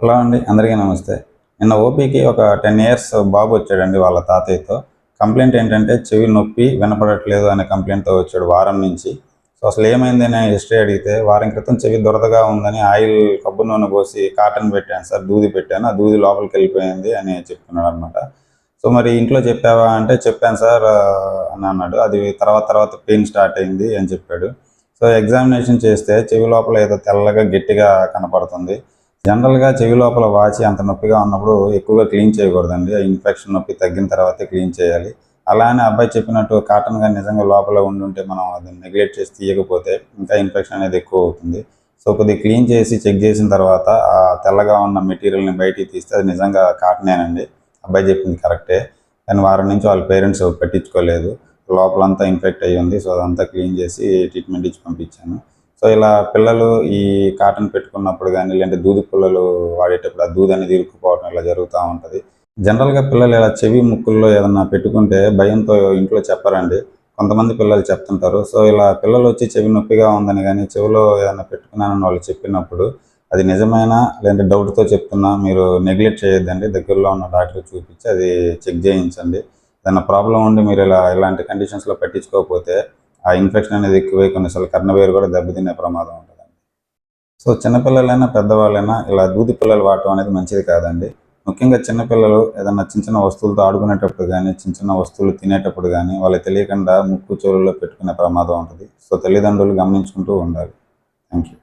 Hello అండి, అందరికీ నమస్తే. నిన్న ఓపీకి ఒక 10 ఇయర్స్ బాబు వచ్చాడండి వాళ్ళ తాతయ్యతో. కంప్లైంట్ ఏంటంటే చెవి నొప్పి, వినపడట్లేదు అనే కంప్లైంట్‌తో వచ్చాడు వారం నుంచి. సో, అసలు ఏమైందని హిస్టరీ అడిగితే, వారం క్రితం చెవి దురదగా ఉందని ఆయిల్ కొబ్బరి నూనె పోసి కాటన్ పెట్టాను సార్, దూది పెట్టాను. ఆ దూది లోపలికెళ్ళిపోయింది అని చెప్తున్నాడనమాట. సో, మరి ఇంట్లో చెప్పావా అంటే, చెప్పాను సార్ అని అన్నాడు. అది తర్వాత తర్వాత పెయిన్ స్టార్ట్ అయింది అని చెప్పాడు. సో, ఎగ్జామినేషన్ చేస్తే చెవి లోపల ఏదో తెల్లగా గట్టిగా కనపడుతుంది. జనరల్‌గా చెవి లోపల వాచి అంత నొప్పిగా ఉన్నప్పుడు ఎక్కువగా క్లీన్ చేయకూడదండి. ఆ ఇన్ఫెక్షన్ నొప్పి తగ్గిన తర్వాతే క్లీన్ చేయాలి. అలా అని అబ్బాయి చెప్పినట్టు కాటన్ గాని నిజంగా లోపల ఉండుంటే మనం అదని నెగ్లెక్ట్ చేసి తీయకపోతే ఇంకా ఇన్ఫెక్షన్ అనేది ఎక్కువవుతుంది. సో, కొద్దిగా క్లీన్ చేసి చెక్ చేసిన తర్వాత ఆ తెల్లగా ఉన్న మెటీరియల్‌ని బయటికి తీస్తే అది నిజంగా కాటనేనండి. అబ్బాయి చెప్పింది కరెక్టే. కానీ వారం నుంచి వాళ్ళ పేరెంట్స్ పట్టించుకోలేదు. లోపలంతా ఇన్ఫెక్ట్ అయ్యుంది. సో, అదంతా క్లీన్ చేసి ట్రీట్మెంట్ ఇచ్చి పంపించాను. సో, ఇలా పిల్లలు ఈ కాటన్ పెట్టుకున్నప్పుడు గానీ, లేదంటే దూది పుల్లలు వాడేటప్పుడు ఆ దూదనేది ఇరుక్కుపోవడం ఇలా జరుగుతా ఉంటది. జనరల్‌గా పిల్లలు ఇలా చెవి, ముక్కుల్లో ఏదన్నా పెట్టుకుంటే భయంతో ఇంట్లో చెప్పరండి. కొంతమంది పిల్లలు చెప్తుంటారు. సో, ఇలా పిల్లలొచ్చి చెవి నొప్పిగా ఉందని గానీ, చెవిలో ఏదన్నా పెట్టుకున్నానని వాళ్ళు చెప్పినప్పుడు, అది నిజమేనా? లేదంటే డౌట్‌తో చెప్తున్నా మీరు నెగ్లెక్ట్ చేయొద్దండి. దగ్గరలో ఉన్న డాక్టర్‌కి చూపించి అది చెక్ చేయించండి. ఏదన్నా ప్రాబ్లమ్ ఉండి మీరు ఇలాంటి కండిషన్స్‌లో పట్టించుకోకపోతే ఆ ఇన్ఫెక్షన్ అనేది ఎక్కువై కొన్నిసార్లు కర్ణవేరు కూడా దెబ్బతినే ప్రమాదం ఉంటదండి. సో, చిన్నపిల్లలైనా, పెద్దవాళ్ళైనా ఇలా దూది పుల్లలు వాడటం అనేది మంచిది కాదండి. ముఖ్యంగా చిన్న పిల్లలు ఏదన్నా చిన్న చిన్న వస్తువులతో ఆడుకునేటప్పుడు గానీ, చిన్న చిన్న వస్తువులు తినేటప్పుడు గానీ, వాళ్ళకి తెలియకుండా ముక్కు, చెవుల్లో పెట్టుకునే ప్రమాదం ఉంటది. సో, తల్లిదండ్రులు గమనించుకుంటూ ఉండాలి. Thank you.